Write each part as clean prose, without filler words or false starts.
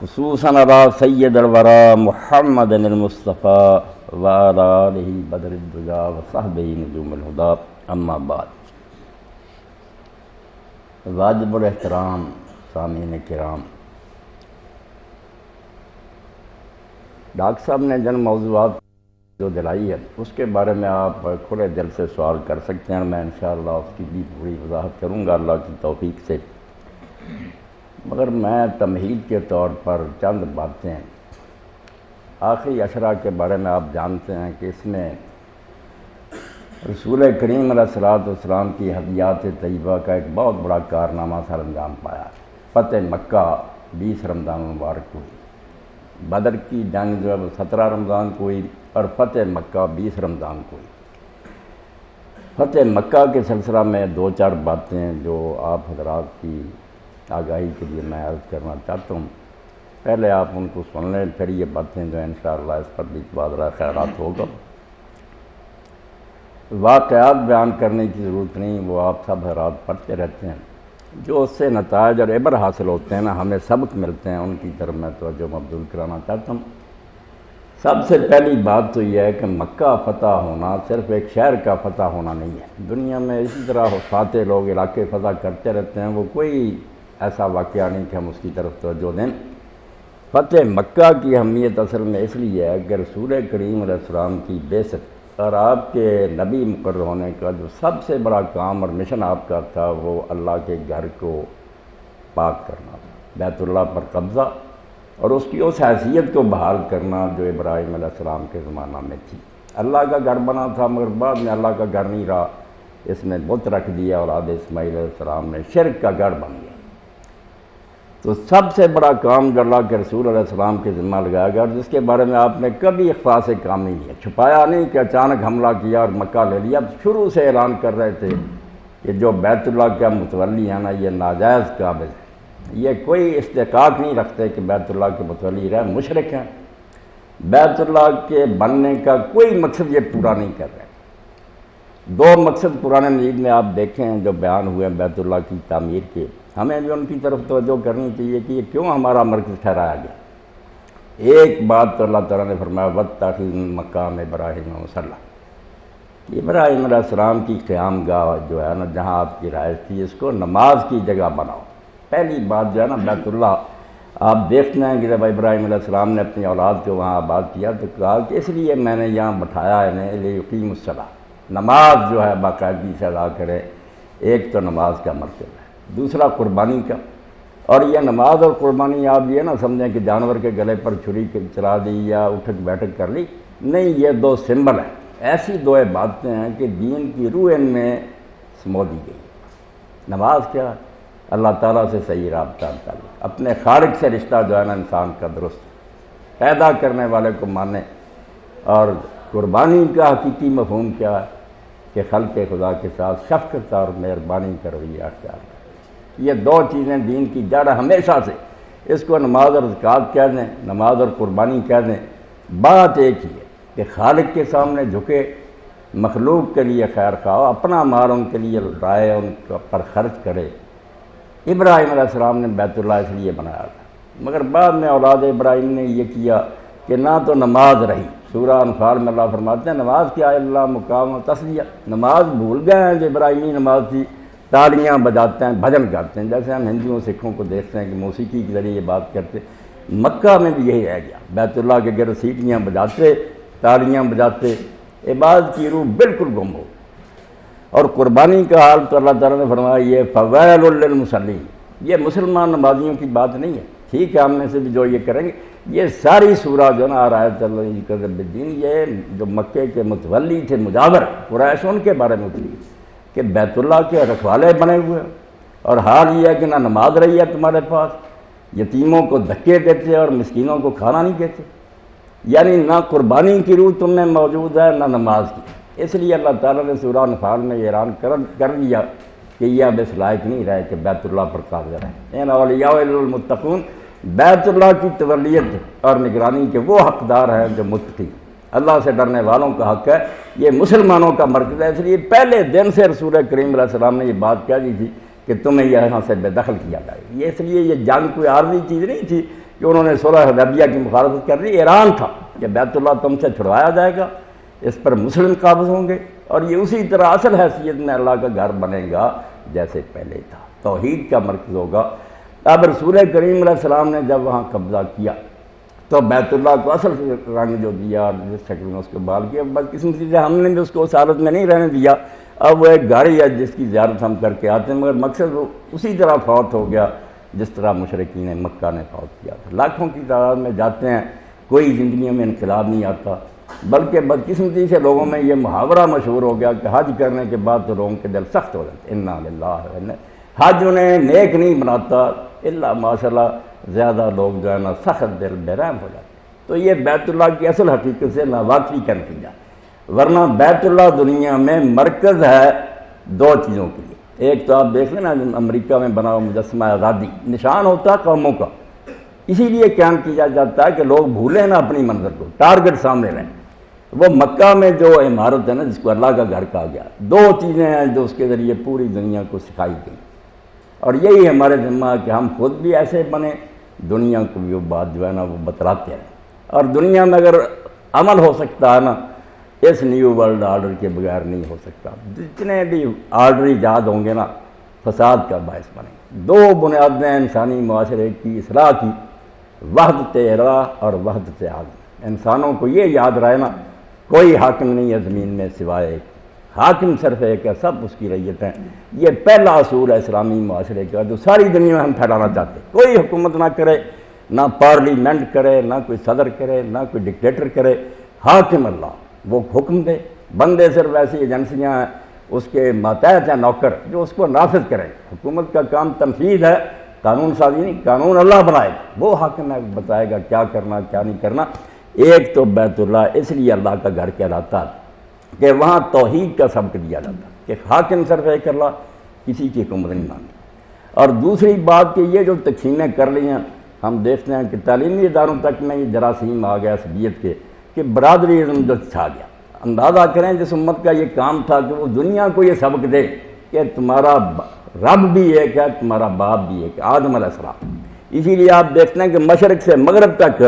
خصوصاً علی سید الورا محمد المصطفیٰ وعلی آلہ بدر الدجا وصحبہ نجوم الہدیٰ، اما بعد۔ واجب الاحترام سامعین کرام، ڈاکٹر صاحب نے جن موضوعات جو دلائی ہے اس کے بارے میں آپ کھلے دل سے سوال کر سکتے ہیں، میں انشاءاللہ اس کی بھی پوری وضاحت کروں گا اللہ کی توفیق سے، مگر میں تمہید کے طور پر چند باتیں آخری عشرہ کے بارے میں آپ جانتے ہیں کہ اس میں رسول کریم علیہ الصلوۃ والسلام کی ہدیات طیبہ کا ایک بہت بڑا کارنامہ سر انجام پایا۔ فتح مکہ 20 رمضان مبارک ہوئی، بدر کی جنگ جو ہے وہ 17 رمضان کو ہوئی اور فتح مکہ 20 رمضان کو ہوئی۔ فتح مکہ کے سلسلہ میں دو چار باتیں جو آپ حضرات کی آگاہی کے لیے میں عرض کرنا چاہتا ہوں، پہلے آپ ان کو سن لیں، پھر یہ باتیں جو ہیں انشاءاللہ اس پر بھی تبادلہ خیرات ہوگا۔ واقعات بیان کرنے کی ضرورت نہیں، وہ آپ سب حضرات پڑھتے رہتے ہیں، جو اس سے نتائج اور عبر حاصل ہوتے ہیں نا، ہمیں سبق ملتے ہیں، ان کی طرف میں توجہ مبذول کرانا چاہتا ہوں۔ سب سے پہلی بات تو یہ ہے کہ مکہ فتح ہونا صرف ایک شہر کا فتح ہونا نہیں ہے۔ دنیا میں اسی طرح فاتح لوگ علاقے فتح کرتے رہتے ہیں، وہ کوئی ایسا واقعہ نہیں کہ ہم اس کی طرف توجہ دیں۔ فتح مکہ کی اہمیت اصل میں اس لیے ہے کہ رسول کریم علیہ السلام کی بعثت اور آپ کے نبی مقرر ہونے کا جو سب سے بڑا کام اور مشن آپ کا تھا وہ اللہ کے گھر کو پاک کرنا تھا، بیت اللہ پر قبضہ اور اس کی اس حیثیت کو بحال کرنا جو ابراہیم علیہ السلام کے زمانہ میں تھی۔ اللہ کا گھر بنا تھا مگر بعد میں اللہ کا گھر نہیں رہا، اس میں بت رکھ دیا، اولاد اسماعیل علیہ السلام نے شرک کا گھر بن گیا۔ تو سب سے بڑا کام جو اللہ کے رسول علیہ السلام کے ذمہ لگایا گیا اور جس کے بارے میں آپ نے کبھی اخفاء سے کام نہیں لیا، چھپایا نہیں کہ اچانک حملہ کیا اور مکہ لے لیا، شروع سے اعلان کر رہے تھے کہ جو بیت اللہ کا متولی ہے نا یہ ناجائز قابض ہے، یہ کوئی استحقاق نہیں رکھتے کہ بیت اللہ کے متولی رہے، مشرک ہیں، بیت اللہ کے بننے کا کوئی مقصد یہ پورا نہیں کر رہے۔ دو مقصد قرآن مجید میں آپ دیکھیں جو بیان ہوئے ہیں بیت اللہ کی تعمیر کے، ہمیں بھی ان کی طرف توجہ کرنی چاہیے کہ یہ کیوں ہمارا مرکز ٹھہرایا گیا۔ ایک بات تو اللہ تعالیٰ نے فرمایا وَاتَّخِذْ مَقَامَ إِبْرَاهِيمَ مُصَلًّى، ابراہیم علیہ السلام کی قیام گاہ جو ہے نا جہاں آپ کی رہائش تھی اس کو نماز کی جگہ بناؤ۔ پہلی بات جو ہے نا بیت اللہ آپ دیکھتے ہیں کہ جب ابراہیم علیہ السلام نے اپنی اولاد کو وہاں آباد کیا تو کہا کہ اس لیے میں نے یہاں بٹھایا انہیں لِيُقِيمُوا الصَّلَاةَ، نماز جو ہے باقاعدگی سے ادا کرے۔ ایک تو نماز کا مرکز ہے، دوسرا قربانی کا، اور یہ نماز اور قربانی آپ یہ نہ سمجھیں کہ جانور کے گلے پر چھری چلا دی یا اٹھک بیٹھک کر لی، نہیں، یہ دو سمبل ہیں، ایسی دو باتیں ہیں کہ دین کی روح ان میں سمو دی گئی۔ نماز کیا ہے؟ اللہ تعالیٰ سے صحیح رابطہ تعلق، اپنے خالق سے رشتہ جو ہے نا انسان کا درست، پیدا کرنے والے کو مانے۔ اور قربانی کا حقیقی مفہوم کیا ہے کہ خلق خدا کے ساتھ شفقت اور مہربانی کا رویہ اختیار کریں۔ یہ دو چیزیں دین کی جڑ ہمیشہ سے، اس کو نماز اور زکوٰۃ کہہ دیں، نماز اور قربانی کہہ دیں، بات ایک ہی ہے کہ خالق کے سامنے جھکے، مخلوق کے لیے خیر خواہ، اپنا مال ان کے لیے رائے ان پر خرچ کرے۔ ابراہیم علیہ السلام نے بیت اللہ اس لیے بنایا تھا، مگر بعد میں اولاد ابراہیم نے یہ کیا کہ نہ تو نماز رہی۔ سورہ انفال میں اللہ فرماتے ہیں نماز کیا ہے اللہ مقام و تسلیہ، نماز بھول گئے ہیں جو ابراہیمی نماز تھی، تالیاں بجاتے ہیں، بھجن گاتے ہیں، جیسے ہم ہندوؤں سکھوں کو دیکھتے ہیں کہ موسیقی کے ذریعے یہ بات کرتے، مکہ میں بھی یہی رہ گیا، بیت اللہ کے گرد سیٹیاں بجاتے، تالیاں بجاتے، عبادت کی روح بالکل گم ہو۔ اور قربانی کا حال تو اللہ تعالیٰ نے فرمایا یہ فویل للمصلین، یہ مسلمان نمازیوں کی بات نہیں ہے، ٹھیک ہے ہم میں سے بھی جو یہ کریں گے، یہ ساری سورہ جو نا آیت اللہ کا الدین، یہ جو مکے کے متولی تھے مجاور قریش ان کے بارے میں اتری کہ بیت اللہ کے رکھوالے بنے ہوئے، اور حال یہ ہے کہ نہ نماز رہی ہے تمہارے پاس، یتیموں کو دھکے دیتے اور مسکینوں کو کھانا نہیں دیتے، یعنی نہ قربانی کی روح تم میں موجود ہے نہ نماز کی۔ اس لیے اللہ تعالیٰ نے سورہ انفال میں یہ اعلان کر دیا کہ یہ اب اس لائق نہیں رہے کہ بیت اللہ پر قابض رہے۔ ان اولیاء المتقون، بیت اللہ کی تولیت اور نگرانی کے وہ حقدار ہیں جو متقی، اللہ سے ڈرنے والوں کا حق ہے، یہ مسلمانوں کا مرکز ہے۔ اس لیے پہلے دن سے رسول کریم علیہ السلام نے یہ بات کہہ دی تھی کہ تمہیں یہاں سے بے دخل کیا جائے۔ یہ اس لیے یہ جنگ کوئی عارضی چیز نہیں تھی کہ انہوں نے صلح حدیبیہ کی مخالفت کر دی، اعلان تھا کہ بیت اللہ تم سے چھڑوایا جائے گا، اس پر مسلم قابض ہوں گے، اور یہ اسی طرح اصل حیثیت میں اللہ کا گھر بنے گا جیسے پہلے تھا، توحید کا مرکز ہوگا۔ اب رسول کریم علیہ السلام نے جب وہاں قبضہ کیا تو بیت اللہ کو اصل رنگ جو دیا اور جس شکل میں اس کو بحال کیا، بدقسمتی سے ہم نے بھی اس کو اس حالت میں نہیں رہنے دیا۔ اب وہ ایک گھر ہے جس کی زیارت ہم کر کے آتے ہیں، مگر مقصد وہ اسی طرح فوت ہو گیا جس طرح مشرکین مکہ نے فوت کیا تھا۔ لاکھوں کی تعداد میں جاتے ہیں، کوئی زندگیوں میں انقلاب نہیں آتا، بلکہ بدقسمتی سے لوگوں میں یہ محاورہ مشہور ہو گیا کہ حج کرنے کے بعد تو لوگوں کے دل سخت ہو جاتے، انا للہ و انا، حج انہیں نیک نہیں بناتا، اللہ ماشاءاللہ زیادہ لوگ جو ہے نا سخت دل بے رحم ہو جاتے۔ تو یہ بیت اللہ کی اصل حقیقت سے ناواقفی کا نتیجہ، ورنہ بیت اللہ دنیا میں مرکز ہے دو چیزوں کے لیے۔ ایک تو آپ دیکھ لیں نا امریکہ میں بنا ہوا مجسمہ آزادی، نشان ہوتا ہے قوموں کا، اسی لیے قیام کیا جاتا ہے کہ لوگ بھولیں نا اپنی منظر کو، ٹارگٹ سامنے رہیں۔ وہ مکہ میں جو عمارت ہے نا جس کو اللہ کا گھر کہا گیا، دو چیزیں ہیں جو اس کے ذریعے پوری دنیا کو سکھائی گئی، اور یہی ہمارے ذمہ ہے کہ ہم خود بھی ایسے بنیں، دنیا کو بھی وہ بات جو ہے نا وہ بتلاتے رہیں۔ اور دنیا میں اگر عمل ہو سکتا ہے نا اس نیو ورلڈ آرڈر کے بغیر نہیں ہو سکتا، جتنے بھی آرڈر ایجاد ہوں گے نا فساد کا باعث بنیں۔ دو بنیادیں انسانی معاشرے کی اصلاح کی، وحدت راہ اور وحدت عالم۔ انسانوں کو یہ یاد رہے نا کوئی حاکم نہیں ہے زمین میں سوائے ایک، حاکم صرف ایک ہے، سب اس کی رعیت ہیں۔ یہ پہلا اصول ہے اسلامی معاشرے کا جو ساری دنیا میں ہم پھیلانا چاہتے ہیں۔ کوئی حکومت نہ کرے، نہ پارلیمنٹ کرے، نہ کوئی صدر کرے، نہ کوئی ڈکٹیٹر کرے، حاکم اللہ، وہ حکم دے، بندے صرف ایسی ایجنسیاں ہیں اس کے ماتحت ہیں نوکر جو اس کو نافذ کریں۔ حکومت کا کام تنفیذ ہے، قانون سازی نہیں، قانون اللہ بنائے گا، وہ حاکم ہے، بتائے گا کیا کرنا کیا نہیں کرنا۔ ایک تو بیت اللہ اس لیے اللہ کا گھر کہلاتا ہے کہ وہاں توحید کا سبق دیا جاتا ہے کہ حاکم صرف ایک اللہ، کسی کی حکومت نہیں مانگی۔ اور دوسری بات کہ یہ جو تقسیمیں کر لی ہیں، ہم دیکھتے ہیں کہ تعلیمی اداروں تک میں یہ جراثیم آ گیا عصبیت کے کہ برادری ازم جو چھا گیا۔ اندازہ کریں جس امت کا یہ کام تھا کہ وہ دنیا کو یہ سبق دے کہ تمہارا رب بھی ایک ہے، تمہارا باپ بھی ایک ہے، آدم علیہ السلام۔ اسی لیے آپ دیکھتے ہیں کہ مشرق سے مغرب تک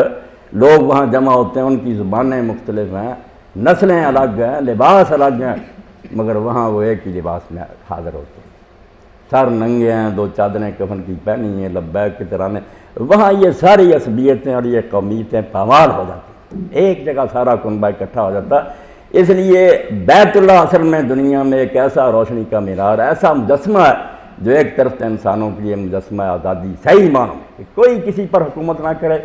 لوگ وہاں جمع ہوتے ہیں، ان کی زبانیں مختلف ہیں، نسلیں الگ ہیں، لباس الگ ہیں، مگر وہاں وہ ایک ہی لباس میں حاضر ہوتے ہیں، سر ننگے ہیں، دو چادریں کفن کی پہنی ہیں، لبیک کے ترانے۔ وہاں یہ ساری عصبیتیں اور یہ قومیتیں پامال ہو جاتی ہیں، ایک جگہ سارا کنبہ اکٹھا ہو جاتا ہے۔ اس لیے بیت اللہ اصل میں دنیا میں ایک ایسا روشنی کا مینار، ایسا مجسمہ ہے جو ایک طرف سے انسانوں کے لیے مجسمہ آزادی صحیح مانو کہ کوئی کسی پر حکومت نہ کرے،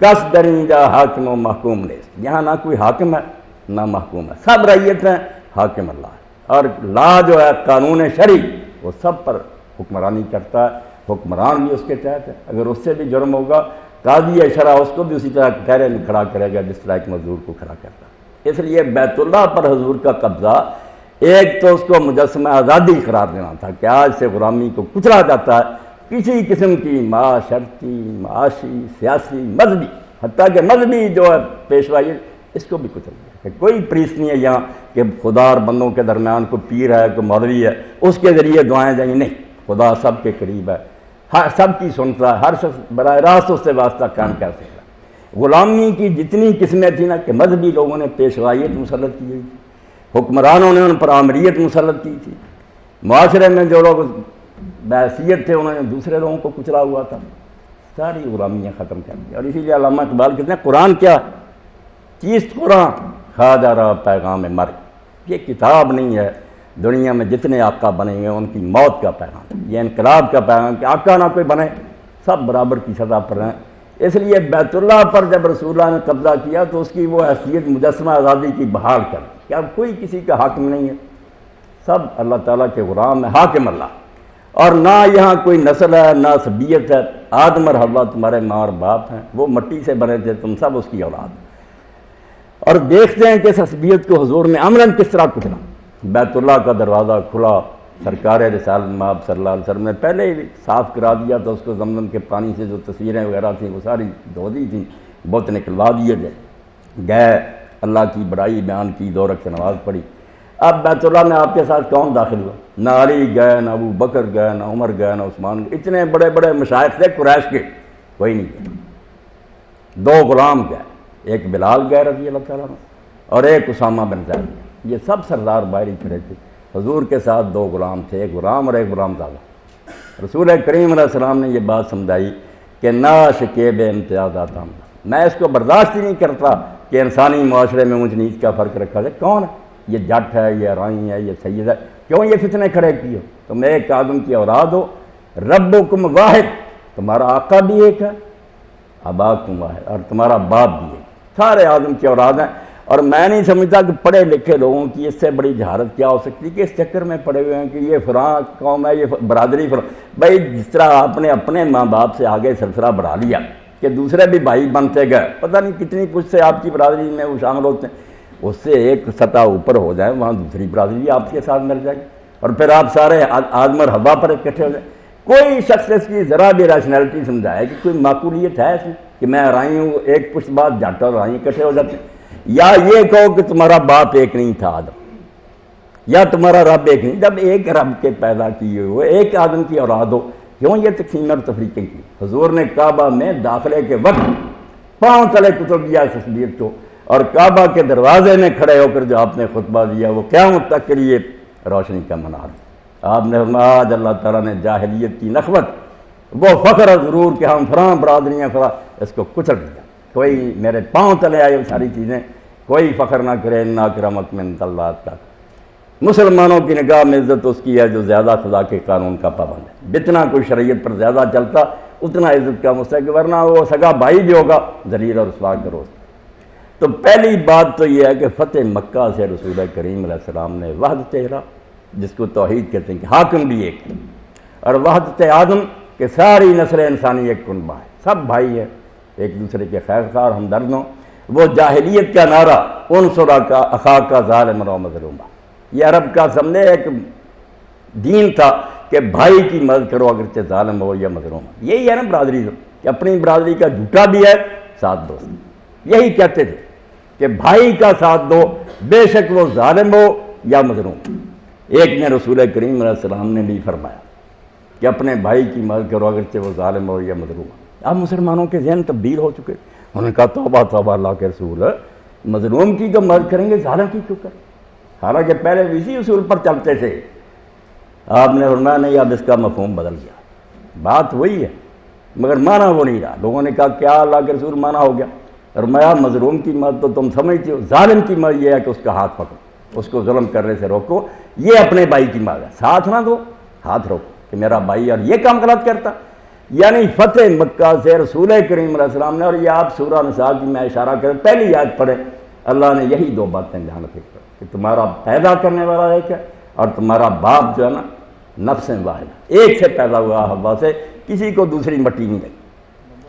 کس درینجا حاکم و محکوم نے، یہاں نہ کوئی حاکم ہے نہ محکوم ہے، سب رعیت ہیں، حاکم اللہ ہے۔ اور لا جو ہے قانون شرعی وہ سب پر حکمرانی کرتا ہے، حکمران بھی اس کے تحت ہے، اگر اس سے بھی جرم ہوگا قاضی شرع اس کو بھی اسی طرح کہرے میں کھڑا کرے گا جس طرح ایک مزدور کو کھڑا کرتا ہے۔ اس لیے بیت اللہ پر حضور کا قبضہ ایک تو اس کو مجسمہ آزادی قرار دینا تھا کہ آج سے غلامی کو کچلا جاتا ہے، کسی قسم کی معاشرتی، معاشی، سیاسی، مذہبی، حتیٰ کہ مذہبی جو ہے پیشوائی اس کو بھی کچل گیا کہ کوئی پریس نہیں ہے یہاں کہ خدا اور بندوں کے درمیان کوئی پیر ہے، کوئی مولوی ہے اس کے ذریعے دعائیں جائیں، نہیں، خدا سب کے قریب ہے، ہر سب کی سنتا ہے، ہر شخص براہ راست اس سے واسطہ قائم کر سکتا ہے۔ غلامی کی جتنی قسمیں تھیں نا کہ مذہبی لوگوں نے پیشوائیت مسلط کی گئی تھی، حکمرانوں نے ان پر آمریت مسلط کی تھی، معاشرے میں جو لوگ بحیثیت تھے انہوں نے دوسرے لوگوں کو کچلا ہوا تھا، ساری غلامیاں ختم کر دی۔ اور اسی لیے علامہ اقبال کہتے ہیں قرآن کیا چیست قرآن خواجہ را پیغام مرگ، یہ کتاب نہیں ہے دنیا میں جتنے آقا بنے ہوئے ان کی موت کا پیغام، یہ انقلاب کا پیغام کہ آقا نہ کوئی بنے، سب برابر کی سطح پر ہیں۔ اس لیے بیت اللہ پر جب رسول اللہ نے قبضہ کیا تو اس کی وہ حیثیت مجسمہ آزادی کی بحال کر کہ اب کوئی کسی کا حاکم نہیں ہے، سب اللہ تعالیٰ کے غلام ہے، حاکم اللہ۔ اور نہ یہاں کوئی نسل ہے نہ عصبیت ہے، آدم اور حوا تمہارے ماں اور باپ ہیں، وہ مٹی سے بنے تھے، تم سب اس کی اولاد۔ اور دیکھتے ہیں کہ اس عصبیت کو حضور نے عملاً کس طرح کچلا۔ بیت اللہ کا دروازہ کھلا، سرکار رسالت مآب صلی اللہ علیہ وسلم نے پہلے ہی صاف کرا دیا تو اس کو زمزم کے پانی سے جو تصویریں وغیرہ تھیں وہ ساری دھو دی تھیں، بت نکلوا دیے گئے، اللہ کی بڑائی بیان کی، 2 رکعت نماز پڑھی۔ اب بیت اللہ میں آپ کے ساتھ کون داخل ہوا؟ نہ علی گئے، نہ ابو بکر گئے، نہ عمر گئے، نہ عثمان گئے، اتنے بڑے بڑے مشائخ تھے قریش کے، کوئی نہیں گیا۔ دو غلام گئے، ایک بلال گئے رضی اللہ تعالیٰ عنہ اور ایک اسامہ بن زید گئے، یہ سب سردار باہری کھڑے تھے، حضور کے ساتھ دو غلام تھے، ایک غلام اور ایک غلام زادہ۔ رسول کریم علیہ السلام نے یہ بات سمجھائی کہ ناش کے بے امتیازات آمدہ، میں اس کو برداشت ہی نہیں کرتا کہ انسانی معاشرے میں اونچ نیچ کا فرق رکھا جائے، کون ہے یہ جٹ ہے، یہ رائی ہے، یہ سید ہے، کیوں یہ فتنے کھڑے کیے؟ تم ایک آدم کی اولاد ہو، ربکم واحد، تمہارا آقا بھی ایک ہے، اباکم واحد، اور تمہارا باپ بھی ایک، سارے آدم کی اولاد ہیں۔ اور میں نہیں سمجھتا کہ پڑھے لکھے لوگوں کی اس سے بڑی جہالت کیا ہو سکتی کہ اس چکر میں پڑے ہوئے ہیں کہ یہ فلاں قوم ہے، یہ برادری فلاں۔ بھائی جس طرح آپ نے اپنے ماں باپ سے آگے سلسلہ بڑھا لیا کہ دوسرے بھی بھائی بنتے گئے، پتہ نہیں کتنی کچھ سے آپ کی برادری میں وہ شامل ہوتے ہیں، اس سے ایک سطح اوپر ہو جائے، وہاں دوسری برادری آپ کے ساتھ مل جائے گی، اور پھر آپ سارے آدم اور حوا پر اکٹھے ہو جائیں۔ کوئی شخص اس کی ذرا بھی ریشنلٹی سمجھائے کہ کوئی معقولیت ہے اس میں کہ میں رائی ہوں، ایک پشت بعد جٹ اور رائی اکٹھے ہو جاتے ہیں؟ یا یہ کہو کہ تمہارا باپ ایک نہیں تھا آدم، یا تمہارا رب ایک نہیں، جب ایک رب کے پیدا کیے ہوئے ایک آدم کی اولاد ہو، کیوں یہ تقسیم اور تفریقیں کی؟ حضور نے کعبہ میں داخلے کے وقت پاؤں تلے کتر دیا تصویر کو، اور کعبہ کے دروازے میں کھڑے ہو کر جو آپ نے خطبہ دیا وہ قیامت تک کے لیے روشنی کا منار۔ آپ نے فرمایا آج اللہ تعالیٰ نے جاہلیت کی نخوت، وہ فخر اور غرور کہ ہم فلاں برادریاں فلاں، اس کو کچل دیا۔ کوئی میرے پاؤں تلے آئے وہ ساری چیزیں، کوئی فخر نہ کرے، نہ اکرمکم عند اللہ کا۔ مسلمانوں کی نگاہ میں عزت اس کی ہے جو زیادہ خدا کے قانون کا پابند ہے، جتنا کوئی شریعت پر زیادہ چلتا اتنا عزت کا مستحق، ورنہ وہ سگا بھائی بھی ہوگا ذلیل اور رسوا کرو۔ تو پہلی بات تو یہ ہے کہ فتح مکہ سے رسول کریم علیہ السلام نے وحدت الہ، جس کو توحید کہتے ہیں کہ حاکم بھی ایک ہے، اور وحدت آدم کہ ساری نسل انسانی ایک کنبہ ہے، سب بھائی ہیں، ایک دوسرے کے خیر خواہ اور ہمدرد ہوں۔ وہ جاہلیت کا نعرہ انصر اخاک ظالم و مظلوما، یہ عرب کا سامنے ایک دین تھا کہ بھائی کی مدد کرو اگرچہ ظالم ہو یا مظلوم ہو۔ یہی ہے نا برادری، کہ اپنی برادری کا جھوٹا بھی ہے ساتھ دو، یہی کہتے تھے کہ بھائی کا ساتھ دو بے شک وہ ظالم ہو یا مظلوم۔ ایک نے رسول کریم علیہ السلام نے بھی فرمایا کہ اپنے بھائی کی مدد کرو اگرچہ وہ ظالم ہو یا مظلوم ہو۔ اب مسلمانوں کے ذہن تبدیل ہو چکے، انہوں نے کہا توبہ توبہ اللہ کے رسول، مظلوم کی تو مدد کریں گے، ظالم کی کیوں کریں؟ حالانکہ پہلے اسی اصول پر چلتے تھے۔ آپ نے فرمایا نہیں، اب اس کا مفہوم بدل گیا، بات وہی ہے مگر معنی وہ نہیں رہا۔ لوگوں نے کہا کیا اللہ کے رسول معنی ہو گیا؟ فرمایا مظلوم کی مدد تو تم سمجھتے ہو، ظالم کی مدد یہ ہے کہ اس کا ہاتھ پکڑو، اس کو ظلم کرنے سے روکو، یہ اپنے بھائی کی مدد ہے، ساتھ نہ دو، ہاتھ روکو کہ میرا بھائی اور یہ کام غلط کرتا۔ یعنی فتح مکہ سے رسول کریم علیہ السلام نے، اور یہ آپ سورہ نساء کی میں اشارہ کریں پہلی آیت پڑھیں، اللہ نے یہی دو باتیں دھیان رکھی کہ تمہارا پیدا کرنے والا ایک ہے اور تمہارا باپ جو ہے نا نفس واحد، ایک سے پیدا ہوا حوا سے، کسی کو دوسری مٹی نہیں لگی۔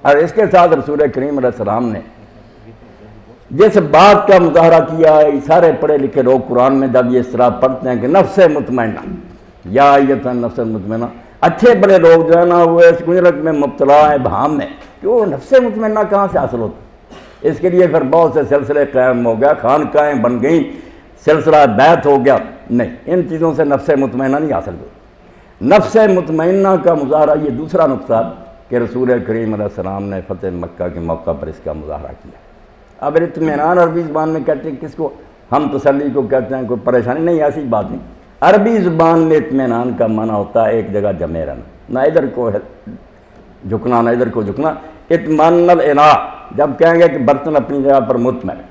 اور اس کے ساتھ رسول کریم علیہ السلام نے جس بات کا مظاہرہ کیا ہے، سارے پڑھے لکھے لوگ قرآن میں جب یہ اس طرح پڑھتے ہیں کہ نفس مطمئنہ، یا ایتھا نفس مطمئنہ، اچھے بڑے لوگ جو ہے نا وہ اس گنجرت میں مبتلا ہیں بہام میں کہ وہ نفس مطمئنہ کہاں سے حاصل ہوتا؟ اس کے لیے پھر بہت سے سلسلے قائم ہو گیا، خانقاہیں بن گئیں، سلسلہ بیعت ہو گیا، نہیں، ان چیزوں سے نفس مطمئنہ نہیں حاصل ہوئی۔ نفس مطمئنہ کا مظاہرہ یہ دوسرا نقطہ کہ رسول کریم علیہ السلام نے فتح مکہ کے موقع پر اس کا مظاہرہ کیا۔ اب اطمینان عربی زبان میں کہتے ہیں، کس کو ہم تسلی کو کہتے ہیں، کوئی پریشانی نہیں، ایسی بات نہیں۔ عربی زبان میں اطمینان کا معنی ہوتا ہے ایک جگہ جمع رہنا، نہ ادھر کو جھکنا نہ ادھر کو جھکنا۔ اطمئنان الاناء، جب کہیں گے کہ برتن اپنی جگہ پر مطمئن،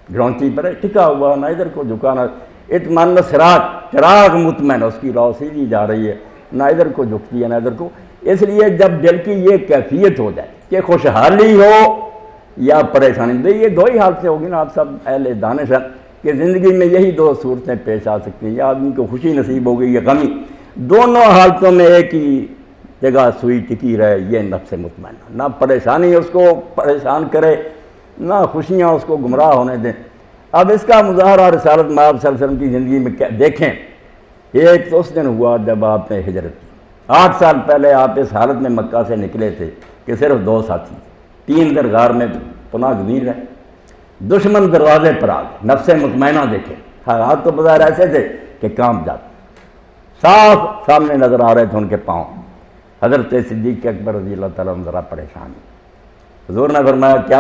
گرونچی پر ٹکا ہوا، نہ ادھر کو جھکانا۔ اطمئنان الصراط، چراغ مطمئن، اس کی روشنی جا رہی ہے، نہ ادھر کو جھکتی ہے نہ ادھر کو۔ اس لیے جب دل کی یہ کیفیت ہو جائے کہ خوشحالی ہو یا پریشانی، یہ دو ہی حالتیں ہوگی نا، آپ سب اہل دانش ہیں کہ زندگی میں یہی دو صورتیں پیش آ سکتی ہیں، یا آدمی کو خوشی نصیب ہو گئی یا غمی، دونوں حالتوں میں ایک ہی جگہ سوئی ٹکی رہے، یہ نفس مطمئنہ، نہ پریشانی اس کو پریشان کرے نہ خوشیاں اس کو گمراہ ہونے دیں۔ اب اس کا مظاہرہ رسالت مآب صلی اللہ علیہ وسلم کی زندگی میں دیکھیں، ایک تو اس دن ہوا جب آپ نے ہجرت کی، 8 سال پہلے آپ اس حالت میں مکہ سے نکلے تھے کہ صرف 2 ساتھی تھے، 3 دن غار میں پناہ گزین رہے، دشمن دروازے پر آ گئے، نفس مطمئنہ دیکھیں، حالات تو بظاہر ایسے تھے کہ کام جاتے، صاف سامنے نظر آ رہے تھے ان کے پاؤں۔ حضرت صدیق اکبر رضی اللہ تعالیٰ عنہ ذرا پریشان، حضور نے فرمایا کیا